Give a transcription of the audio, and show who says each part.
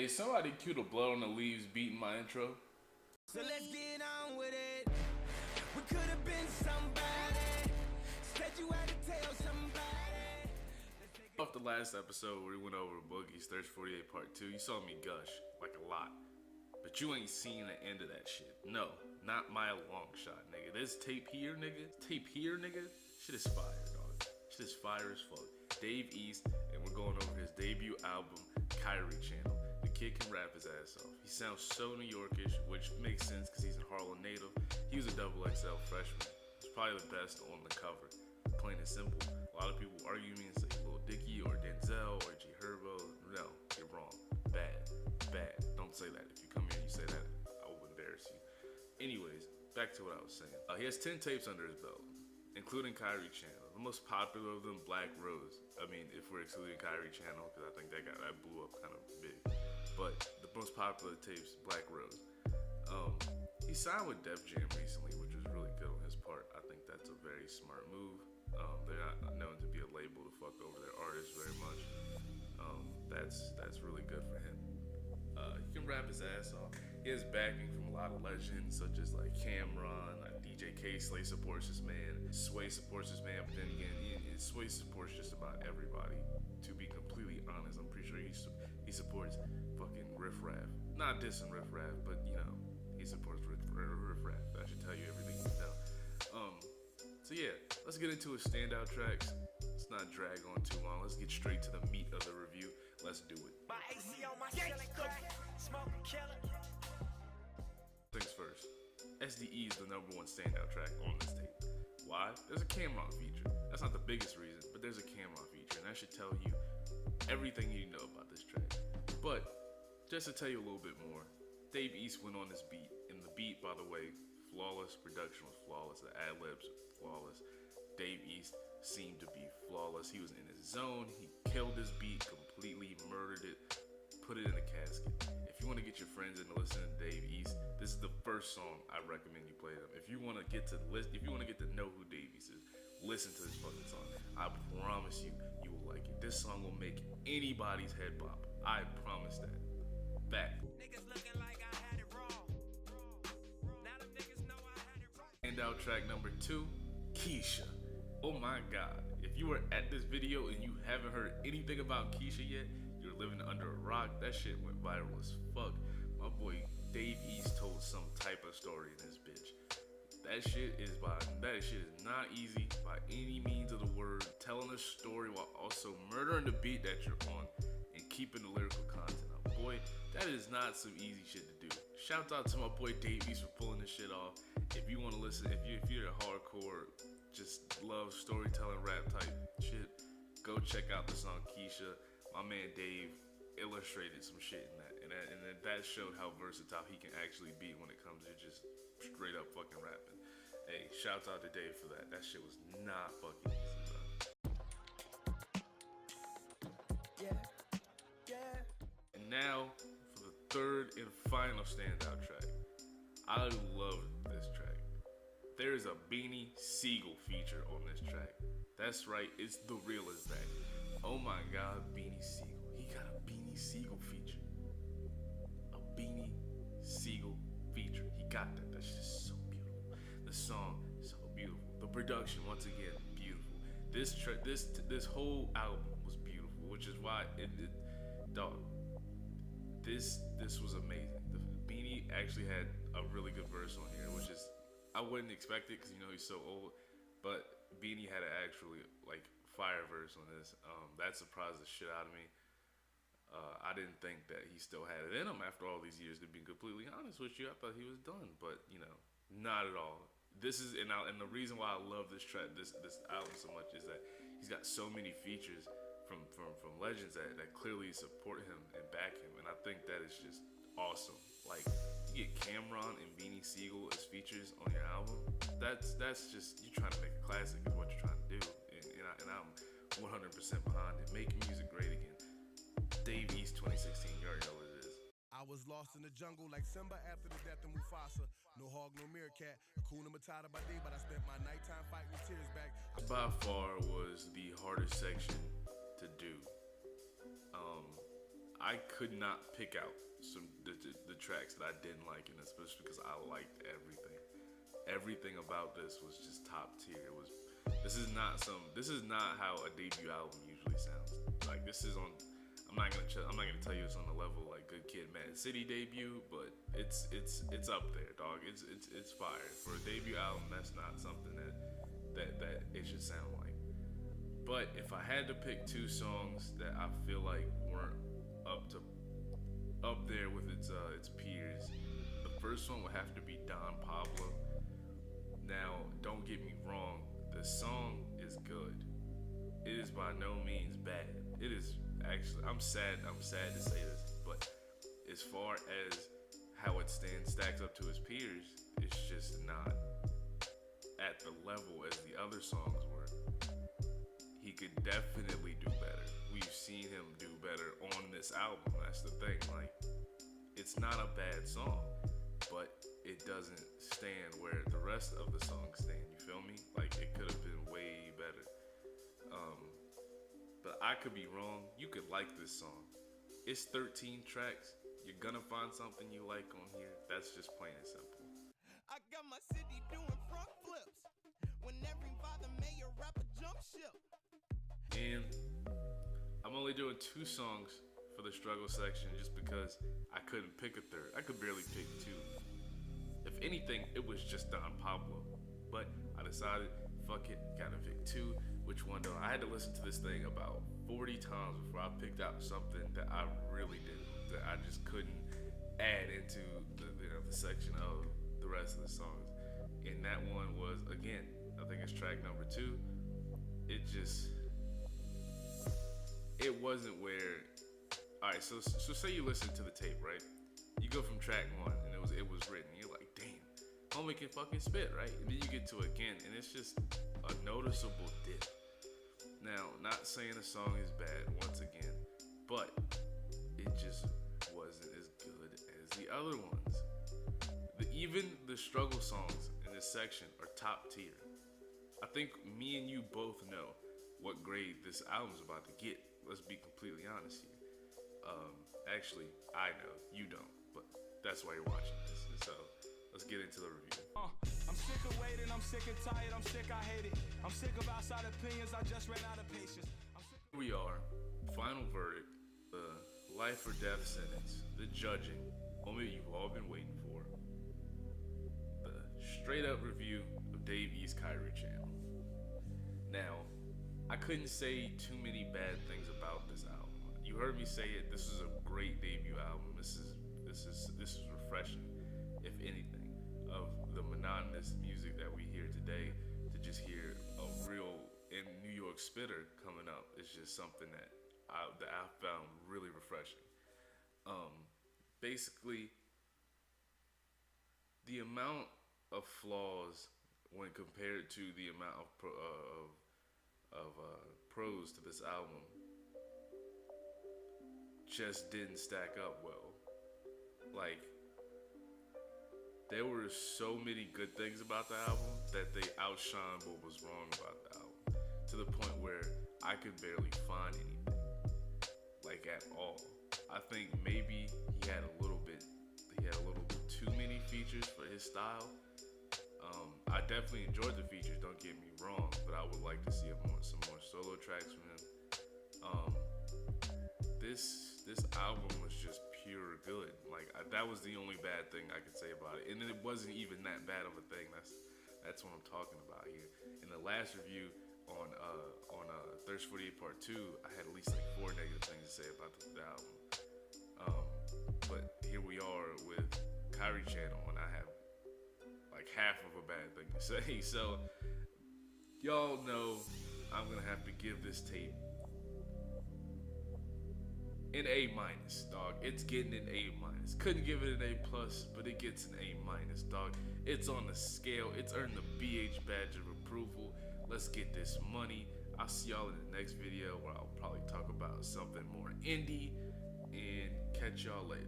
Speaker 1: Hey, somebody cue the Blood on the Leaves beat in my intro.
Speaker 2: So let's get on with it. We could have been somebody. Said you had to tell somebody.
Speaker 1: Off the last episode where we went over Boogie's Thirst 48 Part 2, you saw me gush, like a lot. But you ain't seen the end of that shit. No, not my long shot, nigga. This tape here, nigga. Shit is fire, dog. Shit is fire as fuck. Dave East, and we're going over his debut album, KAIRI Channel. The kid can rap his ass off. He sounds so New Yorkish, which makes sense because he's a Harlem native. He was a XXL freshman. He's probably the best on the cover. Plain and simple. A lot of people argue me and say Lil Dicky or Denzel or G Herbo. No, you're wrong. Bad. Don't say that. If you come here and you say that, I will embarrass you. Anyways, back to what I was saying. He has 10 tapes under his belt, including KAIRI Channel. The most popular of them, Black Rose. I mean, if we're excluding KAIRI Channel, because I think that blew up kind of big. But the most popular tapes, Black Rose. He signed with Def Jam recently, which was really good on his part. I think that's a very smart move. They're not known to be a label to fuck over their artists very much. That's really good for him. He can rap his ass off. He has backing from a lot of legends such as like Cameron, DJ K. Slay supports this man, Sway supports this man, but then again, Sway supports just about everybody. To be completely honest, I'm pretty sure he supports fucking Riff Raff. Not dissing Riff Raff, but you know, he supports Riff Raff. That should tell you everything you know. So yeah, let's get into his standout tracks. Let's not drag on too long. Let's get straight to the meat of the review. Let's do it. Things first, SDE is the #1 standout track on this tape. Why? There's a Cameron feature. That's not the biggest reason, but there's a Cameron feature, and that should tell you everything you know about this track. But just to tell you a little bit more, Dave East went on this beat, and the beat, by the way, flawless. Production was flawless. The ad-libs were flawless. Dave East seemed to be flawless. He was in his zone. He killed this beat, completely murdered it, put it in a casket. If you want to get your friends in to listen to Dave East, this is the first song I recommend you play them. If you want to get to know who Dave East is, listen to this fucking song. I promise you, you will like it. This song will make anybody's head pop. I promise that. Fact.
Speaker 2: Niggas looking like I had it wrong. Now the niggas know I had it right.
Speaker 1: Standout track #2, Keisha. Oh my God. If you were at this video and you haven't heard anything about Keisha yet, you're living under a rock. That shit went viral as fuck. My boy Dave East told some type of story in this bitch. That shit is not easy by any means of the word. Telling a story while also murdering the beat that you're on and keeping the lyrical content up. Boy, that is not some easy shit to do. Shout out to my boy Dave East for pulling this shit off. If you want to listen, if you're a hardcore, just love storytelling rap type shit, go check out the song Keisha. My man Dave illustrated some shit in that, and that showed how versatile he can actually be when it comes to just straight up fucking rapping. Hey, shouts out to Dave for that. That shit was not fucking easy, bro. Yeah. And now for the third and final standout track. I love this track. There is a Beanie Siegel feature on this track. That's right, it's The Real Is Back. Oh my God, Beanie Siegel. He got a Beanie Siegel feature. A Beanie Siegel feature. He got that. That's just so beautiful. The song, so beautiful. The production, once again, beautiful. This whole album was beautiful, which is why this was amazing. The Beanie actually had a really good verse on here, which is, I wouldn't expect it because you know he's so old, but Beanie had an actually like fire verse on this. That surprised the shit out of me. I didn't think that he still had it in him after all these years. To be completely honest with you, I thought he was done, but you know, not at all. This is and the reason why I love this track, this album so much is that he's got so many features from legends that clearly support him and back him, and I think that is just awesome. Like, you get Cameron and Beanie Siegel as features on your album. That's just, you trying to make a classic is what you're trying to do, and I'm 100% behind it. Make music great again. Dave East 2016, you already know what it is.
Speaker 3: I was lost in the jungle like Simba after the death of Mufasa. No hog, no meerkat. Hakuna Matata by day, but I spent my nighttime fighting with tears back.
Speaker 1: By far was the hardest section to do. I could not pick out the tracks that I didn't like, and especially because I liked everything. Everything about this was just top tier. This is not how a debut album usually sounds. Like this is on. I'm not gonna tell you it's on the level like Good Kid, Mad City debut, but it's up there, dog. It's fire for a debut album. That's not something that it should sound like. But if I had to pick two songs that I feel like weren't up there with its peers, the first one would have to be Don Pablo. Now, don't get me wrong, the song is good. It is by no means bad. It is actually, I'm sad to say this, but as far as how it stacks up to his peers, it's just not at the level as the other songs were. He could definitely do better. We've seen him do better on this album. That's the thing. Like, it's not a bad song, but it doesn't stand where the rest of the songs stand. You feel me? Like, it could have been way better. But I could be wrong. You could like this song. It's 13 tracks. You're gonna find something you like on here. That's just plain and simple.
Speaker 2: I got my city doing front flips when every father mayor rapper jump ship.
Speaker 1: And I'm only doing 2 songs for the struggle section just because I couldn't pick a third. I could barely pick 2. If anything, it was just Don Pablo. But I decided, fuck it, gotta pick 2. Which one though? I had to listen to this thing about 40 times before I picked out something that I really didn't, that I just couldn't add into the section of the rest of the songs. And that one was, again, I think it's track number 2. It wasn't where, all right, so say you listen to the tape, right? You go from track 1 and it was written. You're like, damn, homie can fucking spit, right? And then you get to it again and it's just a noticeable dip. Now, not saying the song is bad once again, but it just wasn't as good as the other ones. Even the struggle songs in this section are top tier. I think me and you both know what grade this album's about to get. Let's be completely honest here. Actually, I know, you don't, but that's why you're watching this. And so, let's get into the review.
Speaker 2: I'm sick of waiting, I'm sick and tired, I'm sick, I hate it. I'm sick of outside opinions, I just ran out of patience.
Speaker 1: Here we are, final verdict, the life or death sentence, the judging, moment you've all been waiting for. The straight up review of Dave East's KAIRI channel. Now, I couldn't say too many bad things about this album. You heard me say it, this is a great debut album. This is refreshing, if anything, of the monotonous music that we hear today, to just hear a real New York spitter coming up. It's just something that I found really refreshing. Basically, the amount of flaws when compared to the amount of pros to this album just didn't stack up well. Like, there were so many good things about the album that they outshined what was wrong about the album, to the point where I could barely find anything, like, at all. I think maybe he had a little bit too many features for his style. I definitely enjoyed the features, don't get me wrong, but I would like to see some more solo tracks from him. This album was just pure good. Like, that was the only bad thing I could say about it, and it wasn't even that bad of a thing. That's what I'm talking about here. In the last review on Thirst 48 Part 2, I had at least like 4 negative things to say about the album. But here we are with KAIRI channel, and I have like half of a bad thing to say. So y'all know I'm gonna have to give this tape an A-, dog. It's getting an A-. Couldn't give it an A+, but it gets an A-, dog. It's on the scale. It's earned the BH badge of approval. Let's get this money. I'll see y'all in the next video where I'll probably talk about something more indie, and catch y'all later.